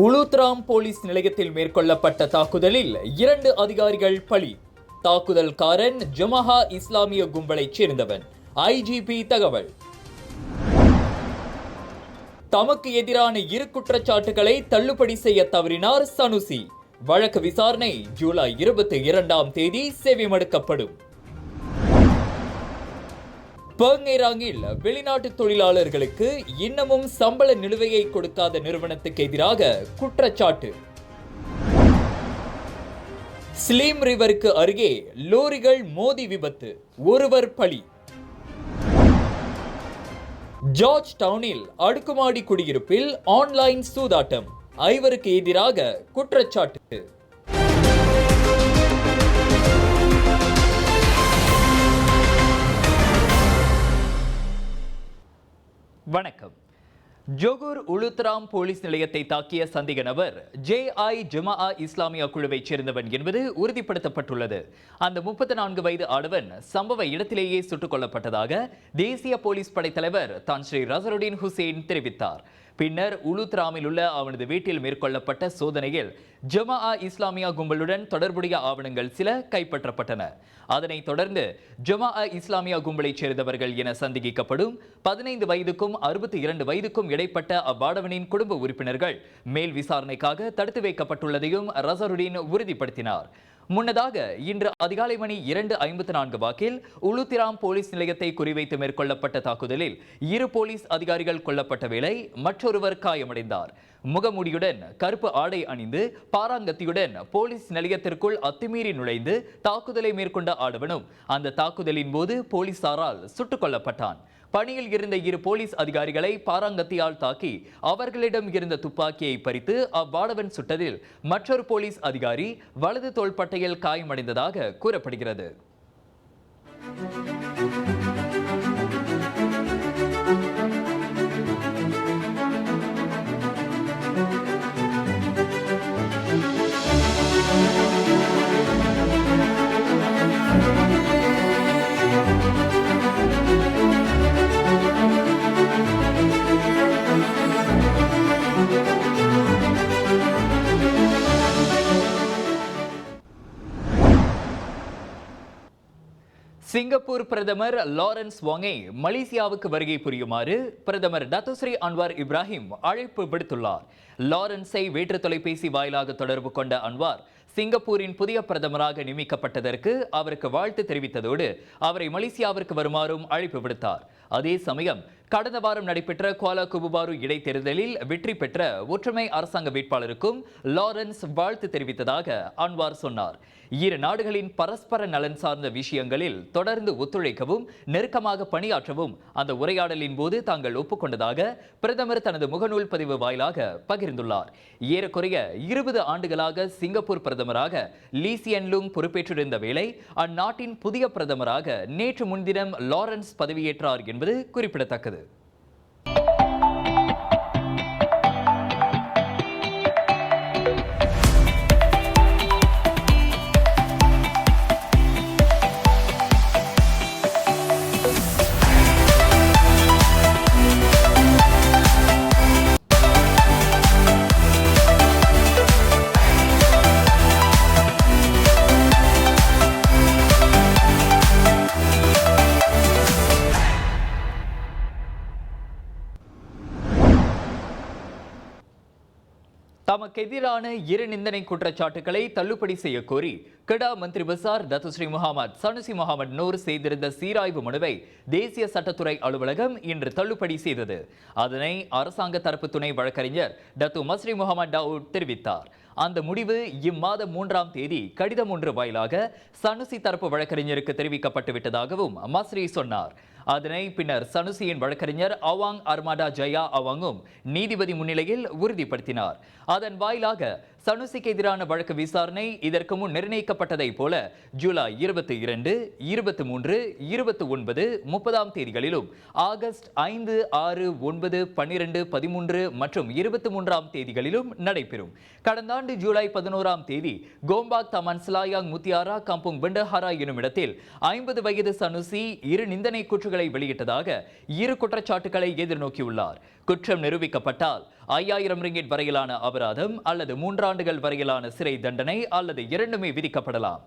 உளுத்ராம் police நிலையத்தில் மேற்கொள்ளப்பட்ட தாக்குதலில் 2 அதிகாரிகள் பலி. தாக்குதல்காரன் ஜமாஹா இஸ்லாமிய கும்பலைச் சேர்ந்தவன். ஐஜிபி தகவல். தமக்கு எதிரான 2 குற்றச்சாட்டுகளை தள்ளுபடி செய்ய தவறினார் சனுசி. வழக்கு விசாரணை ஜூலை 22ஆம் தேதி செவிமடுக்கப்படும். பர்ங்கேராங்கில் வெளிநாட்டு தொழிலாளர்களுக்கு இன்னமும் சம்பள நிலுவையை கொடுக்காத நிறுவனத்துக்கு எதிராக குற்றச்சாட்டு. ஸ்லீம் ரிவருக்கு அருகே லோரிகள் மோதி விபத்து, ஒருவர் பலி. ஜார்ஜ் டவுனில் அடுக்குமாடி குடியிருப்பில் ஆன்லைன் சூதாட்டம், 5 எதிராக குற்றச்சாட்டு. வணக்கம். ஜோகூர் உளுத்ராம் போலீஸ் நிலையத்தை தாக்கிய சந்தேக நபர் ஜமாஆ இஸ்லாமியா குழுவைச் சேர்ந்தவன் என்பது உறுதிப்படுத்தப்பட்டுள்ளது. அந்த 34 வயது ஆடவன் சம்பவ இடத்திலேயே சுட்டுக் கொல்லப்பட்டதாக தேசிய போலீஸ் படைத்தலைவர் தான் ஸ்ரீ ரசருடீன் ஹுசேன் தெரிவித்தார். பின்னர் உளுத்ராமில் உள்ள அவனது வீட்டில் மேற்கொள்ளப்பட்ட சோதனையில் ஜமாஆ இஸ்லாமியா கும்பலுடன் தொடர்புடைய ஆவணங்கள் சில கைப்பற்றப்பட்டன. அதனைத் தொடர்ந்து ஜமாஆ இஸ்லாமியா கும்பலைச் சேர்ந்தவர்கள் என சந்தேகிக்கப்படும் 15 வயதுக்கும் 62 வயதுக்கும் இடைப்பட்ட அவ்வாடவனின் குடும்ப உறுப்பினர்கள் மேல் விசாரணைக்காக தடுத்து வைக்கப்பட்டுள்ளதையும் ரசருடீன் உறுதிப்படுத்தினார். முன்னதாக இன்று அதிகாலை மணி 2:54 வாக்கில் உளுத்திராம் போலீஸ் நிலையத்தை குறிவைத்து மேற்கொள்ளப்பட்ட தாக்குதலில் 2 போலீஸ் அதிகாரிகள் கொல்லப்பட்ட வேளை மற்றொருவர் காயமடைந்தார். முகமூடியுடன் கருப்பு ஆடை அணிந்து பாராங்கத்தியுடன் போலீஸ் நிலையத்திற்குள் அத்துமீறி நுழைந்து தாக்குதலை மேற்கொண்ட ஆடவனும் அந்த தாக்குதலின் போது போலீசாரால் சுட்டுக் கொல்லப்பட்டான். பணியில் இருந்த 2 போலீஸ் அதிகாரிகளை பாராங்கத்தியால் தாக்கி அவர்களிடம் இருந்த துப்பாக்கியை பறித்து அவ்வாடவன் சுட்டதில் மற்றொரு போலீஸ் அதிகாரி வலது தோள்பட்டையில் காயமடைந்ததாக கூறப்படுகிறது. சிங்கப்பூர் பிரதமர் லாரன்ஸ் வாங்கை மலேசியாவுக்கு வருகை புரியுமாறு பிரதமர் டத்தோஸ்ரீ அன்வார் இப்ராஹிம் அழைப்பு விடுத்துள்ளார். லாரன்ஸை வேற்று தொலைபேசி வாயிலாக தொடர்பு கொண்ட அன்வார் சிங்கப்பூரின் புதிய பிரதமராக நியமிக்கப்பட்டதற்கு அவருக்கு வாழ்த்து தெரிவித்ததோடு அவரை மலேசியாவிற்கு வருமாறும் அழைப்பு விடுத்தார். அதே சமயம் கடந்த வாரம் நடைபெற்ற குவாலா குபுபாரு இடைத்தேர்தலில் வெற்றி பெற்ற ஒற்றுமை அரசாங்க வேட்பாளருக்கும் லாரன்ஸ் வாழ்த்து தெரிவித்ததாக அன்வார் சொன்னார். 2 நாடுகளின் பரஸ்பர நலன் சார்ந்த விஷயங்களில் தொடர்ந்து ஒத்துழைக்கவும் நெருக்கமாக பணியாற்றவும் அந்த உரையாடலின் போது தாங்கள் ஒப்புக்கொண்டதாக பிரதமர் தனது முகநூல் பதிவு வாயிலாக பகிர்ந்துள்ளார். ஏறக்குறைய 20 ஆண்டுகளாக சிங்கப்பூர் பிரதமராக லீ சியன் லூங் பொறுப்பேற்றிருந்த வேளை அந்நாட்டின் புதிய பிரதமராக நேற்று முன்தினம் லாரன்ஸ் பதவியேற்றார் என்பது குறிப்பிடத்தக்கது. தமக்கு எதிரான 2 நிந்தனை குற்றச்சாட்டுகளை தள்ளுபடி செய்ய கோரி Kedah Menteri Besar Datuk Seri Muhammad Sanusi Muhammad Nor செய்திருந்த சீராய்வு மனுவை தேசிய சட்டத்துறை அலுவலகம் இன்று தள்ளுபடி செய்தது. அதனை அரசாங்க தரப்பு துணை வழக்கறிஞர் டத்து மஸ்ரி முகமது டவுட் தெரிவித்தார். அந்த முடிவு இம்மாதம் 3ஆம் தேதி கடிதம் ஒன்று வாயிலாக சனுசி தரப்பு வழக்கறிஞருக்கு தெரிவிக்கப்பட்டு விட்டதாகவும் மஸ்ரி சொன்னார். அதனை பின்னர் சனுசியின் வழக்கறிஞர் அவாங் அர்மாடா ஜயா அவாங்கும் நீதிபதி முன்னிலையில் உறுதிப்படுத்தினார். அதன் வாயிலாக சனுசிக்கு எதிரான வழக்கு விசாரணை இதற்கு முன் நிர்ணயிக்கப்பட்டதை போல ஜூலை 22, 23, 29, 30ஆம் தேதிகளிலும் ஆகஸ்ட் 5, 6, 9, 12, 13 மற்றும் 23ஆம் தேதிகளிலும் நடைபெறும். கடந்த ஆண்டு ஜூலை 11ஆம் தேதி கோம்பாக் தமன் சிலாயாங் முத்தியாரா கம்புங் பெண்டஹாரா எனும் இடத்தில் 50 வயது சனுசி 2 நிந்தனை கூற்றுகளை வெளியிட்டதாக 2 குற்றச்சாட்டுகளை எதிர்நோக்கியுள்ளார். குற்றம் நிரூபிக்கப்பட்டால் 5000 ரிங்கிட் வரையிலான அபராதம் அல்லது 3 ஆண்டுகள் வரையிலான சிறை தண்டனை அல்லது இரண்டுமே விதிக்கப்படலாம்.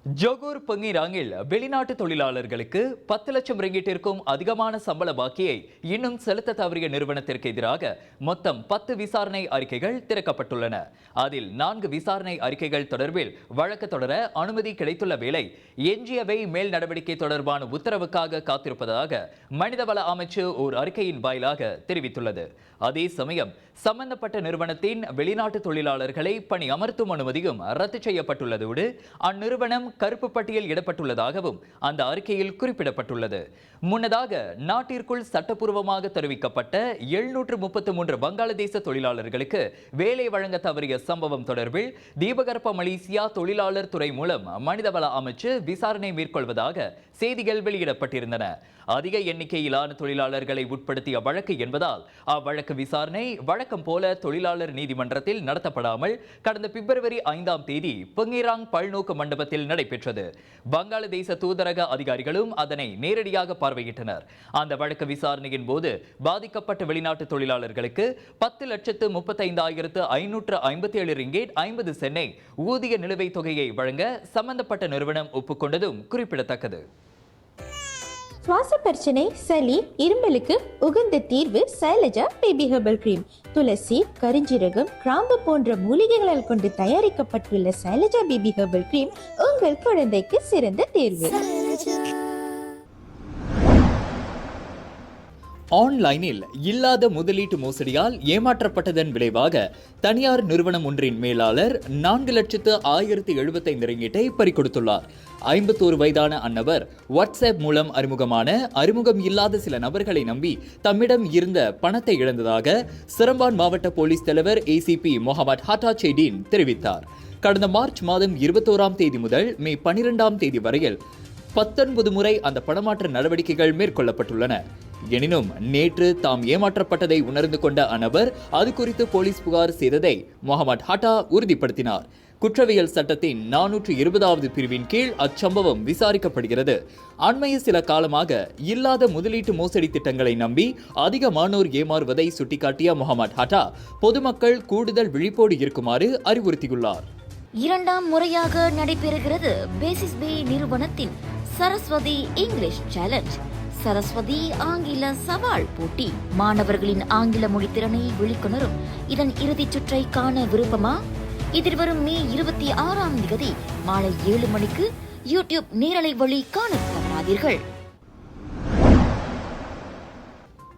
ஜொகூர் பங்கிராங்கில் வெளிநாட்டு தொழிலாளர்களுக்கு 10 லட்சம் ரிங்கிட்டிற்கும் அதிகமான சம்பள பாக்கியை இன்னும் செலுத்த தவறிய நிறுவனத்திற்கு எதிராக மொத்தம் 10 விசாரணை அறிக்கைகள் திறக்கப்பட்டுள்ளன. அதில் 4 விசாரணை அறிக்கைகள் தொடர்பில் வழக்கு தொடர அனுமதி கிடைத்துள்ள வேளை எஞ்சியவை மேல் நடவடிக்கை தொடர்பான உத்தரவுக்காக காத்திருப்பதாக மனிதவள அமைச்சு ஓர் அறிக்கையின் வாயிலாக தெரிவித்துள்ளது. அதே சமயம் சம்பந்தப்பட்ட நிறுவனத்தின் வெளிநாட்டு தொழிலாளர்களை பணி அமர்த்தும் அனுமதியும் ரத்து செய்யப்பட்டுள்ளதோடு அந்நிறுவனம் கருப்பு பட்டியல் இடப்பட்டுள்ளதாகவும் அந்த அறிக்கையில் குறிப்பிடப்பட்டுள்ளது. முன்னதாக நாட்டிற்குள் சட்டப்பூர்வமாக தெரிவிக்கப்பட்ட 733 வங்காளதேச தொழிலாளர்களுக்கு வேலை வழங்க தவறிய சம்பவம் தொடர்பில் தீபகற்ப மலேசியா தொழிலாளர் துறை மூலம் மனிதவள அமைச்சு விசாரணை மேற்கொள்வதாக செய்திகள் வெளியிடப்பட்டிருந்தன. அதிக எண்ணிக்கையிலான தொழிலாளர்களை உட்படுத்திய வழக்கு என்பதால் அவ்வழக்கு விசாரணை வழக்கம் போல தொழிலாளர் நீதிமன்றத்தில் நடத்தப்படாமல் கடந்த பிப்ரவரி 5ஆம் தேதி பங்கிராங் பல்நோக்கு மண்டபத்தில் நடைபெற்றது. வங்காளதேச தூதரக அதிகாரிகளும் அதனை நேரடியாக பார்வையிட்டனர். அந்த வழக்கு விசாரணையின் போது பாதிக்கப்பட்ட வெளிநாட்டு தொழிலாளர்களுக்கு 10,35,557 ரிங்கேட் 50 சென்னை ஊதிய நிலுவைத் தொகையை வழங்க சம்பந்தப்பட்ட நிறுவனம் ஒப்புக்கொண்டதும் குறிப்பிடத்தக்கது. சுவாச பிரச்சனை, சளி, இருமலுக்கு உகந்த தீர்வு சைலஜா பேபி ஹெர்பல் கிரீம். துளசி, கரிஞ்சீரகம், கிராம்பு போன்ற மூலிகைகளால் கொண்டு தயாரிக்கப்பட்டுள்ள சைலஜா பேபி ஹெர்பல் கிரீம் உங்கள் குழந்தைக்கு சிறந்த தேர்வு. ஆன்லைனில் இல்லாத முதலீட்டு மோசடியால் ஏமாற்றப்பட்டதன் விளைவாக தனியார் நிறுவனம் ஒன்றின் மேலாளர் 4,01,075 ரிங்கிட்டை பறிகொடுத்துள்ளார். 51 வயதான அந்நபர் வாட்ஸ்அப் மூலம் அறிமுகம் இல்லாத சில நபர்களை நம்பி தம்மிடம் இருந்த பணத்தை இழந்ததாக சிரம்பான் மாவட்ட போலீஸ் தலைவர் ACP முகமது ஹட்டா செய்டீன் தெரிவித்தார். கடந்த மார்ச் மாதம் 21ஆம் தேதி முதல் மே 12ஆம் தேதி வரையில் 19 முறை அந்த பணமாற்ற நடவடிக்கைகள் மேற்கொள்ளப்பட்டுள்ளன. எனினும் நேற்று தாம் ஏமாற்றப்பட்டதை உணர்ந்து கொண்ட அந்நபர் அது குறித்து போலீஸ் புகார் செய்ததை முகமது ஹட்டா உறுதிப்படுத்தினார். குற்றவியல் சட்டத்தின் 420வது பிரிவின் கீழ் அச்சம்பவம் விசாரிக்கப்படுகிறது. அண்மைய சில காலமாக இல்லாத முதலீட்டு மோசடி திட்டங்களை நம்பி அதிகமானோர் ஏமாறுவதை சுட்டிக்காட்டிய முகமது ஹட்டா பொதுமக்கள் கூடுதல் விழிப்போடு இருக்குமாறு அறிவுறுத்தியுள்ளார். 2ஆம் முறையாக நடைபெறுகிறது பேசிஸ் பே நிறுவனத்தின் சரஸ்வதி இங்கிலீஷ் சேலஞ்ச். சரஸ்வதி ஆங்கில சவால் போட்டி மாணவர்களின் ஆங்கில மொழி திறனை வெளிக்கொணரும் இதன் இறுதிச் சுற்றை காண விருப்பமா? எதிர்வரும் மே 26ஆம் தேதி மாலை 7 மணிக்கு யூடியூப் நேரலை வழி காண தவறாதீர்கள்.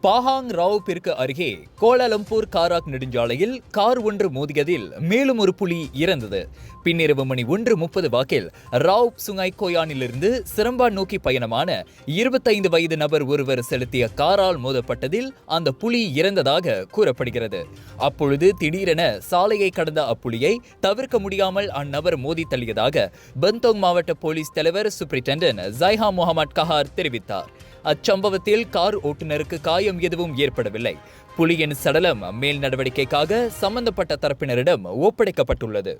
பாஹாங் ராவ்பிற்கு அருகே கோலாலம்பூர் காராக் நெடுஞ்சாலையில் கார் ஒன்று மோதியதில் மேலும் ஒரு புலி இறந்தது. பின்னிரவு மணி 1:30 வாக்கில் ராவ் சுங்காய் கோயானிலிருந்து சிரம்பான் நோக்கி பயணமான 25 வயது நபர் ஒருவர் செலுத்திய காரால் மோதப்பட்டதில் அந்த புலி இறந்ததாக கூறப்படுகிறது. அப்பொழுது திடீரென சாலையை கடந்த அப்புலியை தவிர்க்க முடியாமல் அந்நபர் மோதி தள்ளியதாக பந்தோங் மாவட்ட போலீஸ் தலைவர் சூப்பரிண்டென்டென்ட் ஜைஹா முகமது கஹார் தெரிவித்தார். அச்சம்பவத்தில் கார் ஓட்டுநருக்கு காயம் எதுவும் ஏற்படவில்லை. புலியின் சடலம் மேல் நடவடிக்கைக்காக சம்பந்தப்பட்ட தரப்பினரிடம் ஒப்படைக்கப்பட்டுள்ளது.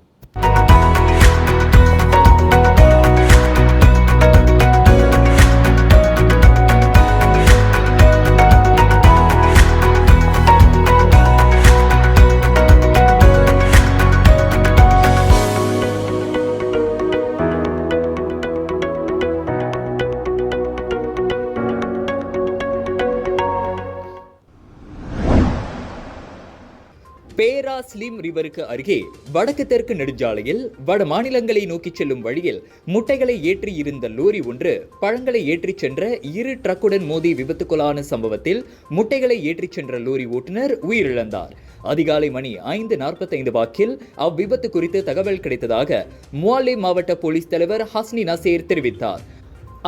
பேரா ஸ்லிம் ரிவருக்கு அருகே வடக்கு தெற்கு நெடுஞ்சாலையில் வட மாநிலங்களை நோக்கி செல்லும் வழியில் முட்டைகளை ஏற்றி இருந்த லோரி ஒன்று பழங்களை ஏற்றிச் சென்ற 2 ட்ரக்குடன் மோதி விபத்துக்குள்ளான சம்பவத்தில் முட்டைகளை ஏற்றிச் சென்ற லோரி ஓட்டுநர் உயிரிழந்தார். அதிகாலை மணி 5:45 வாக்கில் அவ்விபத்து குறித்து தகவல் கிடைத்ததாக முவாலே மாவட்ட போலீஸ் தலைவர் ஹஸ்னி நசீர் தெரிவித்தார்.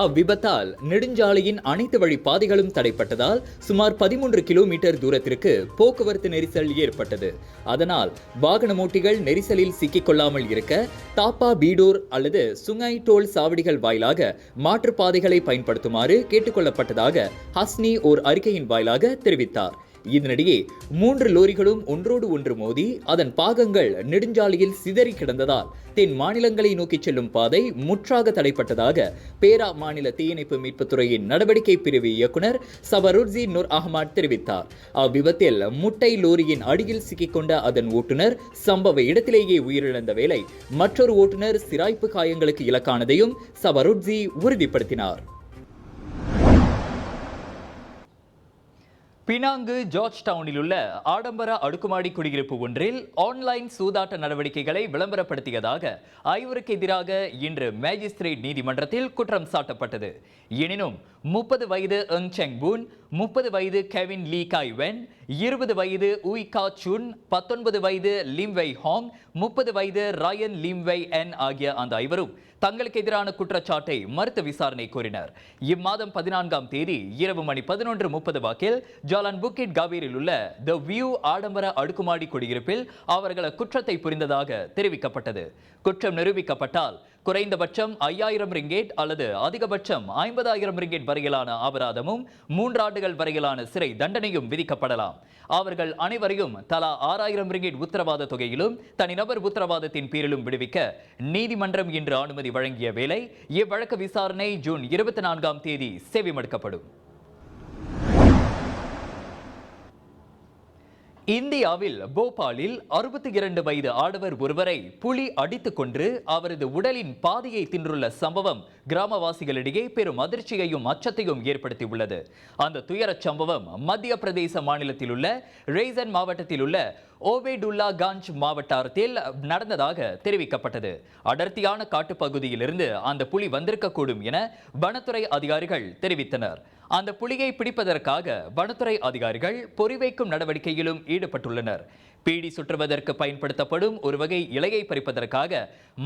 அவ்விபத்தால் நெடுஞ்சாலையின் அனைத்து வழி பாதைகளும் தடைப்பட்டதால் சுமார் 13 கிலோமீட்டர் தூரத்திற்கு போக்குவரத்து நெரிசல் ஏற்பட்டது. அதனால் வாகன ஓட்டிகள் நெரிசலில் சிக்கிக்கொள்ளாமல் இருக்க தாப்பா பீடோர் அல்லது சுங்காய் டோல் சாவடிகள் வாயிலாக மாற்றுப்பாதைகளை பயன்படுத்துமாறு கேட்டுக்கொள்ளப்பட்டதாக ஹஸ்னி ஓர் அறிக்கையின் வாயிலாக தெரிவித்தார். இதனிடையே 3 லோரிகளும் ஒன்றோடு ஒன்று மோதி அதன் பாகங்கள் நெடுஞ்சாலையில் சிதறி கிடந்ததால் தென் மாநிலங்களை நோக்கி செல்லும் பாதை முற்றாக தடைப்பட்டதாக பேரா மாநில தீயணைப்பு மீட்புத்துறையின் நடவடிக்கை பிரிவு இயக்குனர் சபருட்சி நூர் அஹ்மத் தெரிவித்தார். அவ்விபத்தில் முட்டை லோரியின் அடியில் சிக்கிக்கொண்ட அதன் ஓட்டுநர் சம்பவ இடத்திலேயே உயிரிழந்த வேளை மற்றொரு ஓட்டுநர் சிராய்ப்பு காயங்களுக்கு இலக்கானதையும் சபருட்சி உறுதிப்படுத்தினார். பினாங்கு ஜார்ஜ் டவுனில் உள்ள ஆடம்பர அடுக்குமாடி குடியிருப்பு ஒன்றில் ஆன்லைன் சூதாட்ட நடவடிக்கைகளை விளம்பரப்படுத்தியதாக 5 எதிராக இன்று மேஜிஸ்திரேட் நீதிமன்றத்தில் குற்றம் சாட்டப்பட்டது. எனினும் 30 வயது எங் செங் பூன், 30 வயது கெவின் லீ காய் வென், 20 வயது உய் கா சுன், 19 வயது லிம் வெய் ஹாங், 30 வயது ராயன் லிம் வெய் என் ஆகிய அந்த 5 தங்களுக்கு எதிரான குற்றச்சாட்டை மறுத்து விசாரணை கோரினர். இம்மாதம் 14ஆம் தேதி இரவு மணி 11:30 வாக்கில் ஜாலான் புக்கிட் காபீரில் உள்ள தி வியூ ஆடம்பர அடுக்குமாடி குடியிருப்பில் அவர்கள் குற்றத்தை புரிந்ததாக தெரிவிக்கப்பட்டது. குற்றம் நிரூபிக்கப்பட்டால் குறைந்தபட்சம் 5000 ரிங்கேட் அல்லது அதிகபட்சம் 50,000 ரிங்கேட் வரையிலான அபராதமும் 3 ஆண்டுகள் வரையிலான சிறை தண்டனையும் விதிக்கப்படலாம். அவர்கள் அனைவரையும் தலா 6000 ரிங்கேட் உத்தரவாத தொகையிலும் தனிநபர் உத்தரவாதத்தின் பேரிலும் விடுவிக்க நீதிமன்றம் இன்று அனுமதி வழங்கிய வேளை இவ்வழக்கு விசாரணை ஜூன் 24ஆம் தேதி செவிமடுக்கப்படும். இந்தியாவில் போபாலில் 62 வயது ஆடவர் ஒருவரை புலி அடித்துக் கொன்று அவரது உடலின் பாதியை தின்றுள்ள சம்பவம் கிராமவாசிகளிடையே பெரும் அதிர்ச்சியையும் அச்சத்தையும் ஏற்படுத்தியுள்ளது. அந்த துயரச் சம்பவம் மத்திய பிரதேச மாநிலத்தில் உள்ள ரெய்சன் மாவட்டத்தில் உள்ள ஓபேடுல்லா கஞ்ச் மாவட்டத்தில் நடந்ததாக தெரிவிக்கப்பட்டது. அடர்த்தியான காட்டுப்பகுதியிலிருந்து அந்த புலி வந்திருக்கக்கூடும் என வனத்துறை அதிகாரிகள் தெரிவித்தனர். அந்த புலியை பிடிப்பதற்காக வனத்துறை அதிகாரிகள் பொறிவைக்கும் நடவடிக்கையிலும் ஈடுபட்டுள்ளனர். பீடி சுற்றுவதற்கு பயன்படுத்தப்படும் ஒரு வகை இலையை பறிப்பதற்காக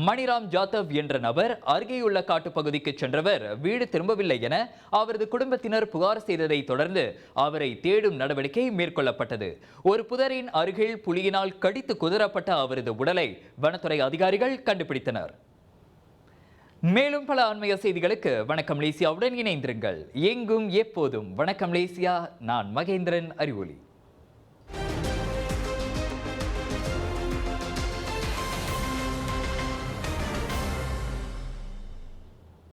மணிராம் ஜாதவ் என்ற நபர் அருகேயுள்ள காட்டுப்பகுதிக்கு சென்றவர் வீடு திரும்பவில்லை என அவரது குடும்பத்தினர் புகார் செய்ததை தொடர்ந்து அவரை தேடும் நடவடிக்கை மேற்கொள்ளப்பட்டது. ஒரு புதரின் அருகில் புலியினால் கடித்து குதறப்பட்ட அவரது உடலை வனத்துறை அதிகாரிகள் கண்டுபிடித்தனர். மேலும் பல அண்மைய செய்திகளுக்கு வணக்கம் மலேசியாவுடன் இணைந்திருங்கள். எங்கும் எப்போதும் வணக்கம் மலேசியா. நான் மகேந்திரன் அறிவொளி.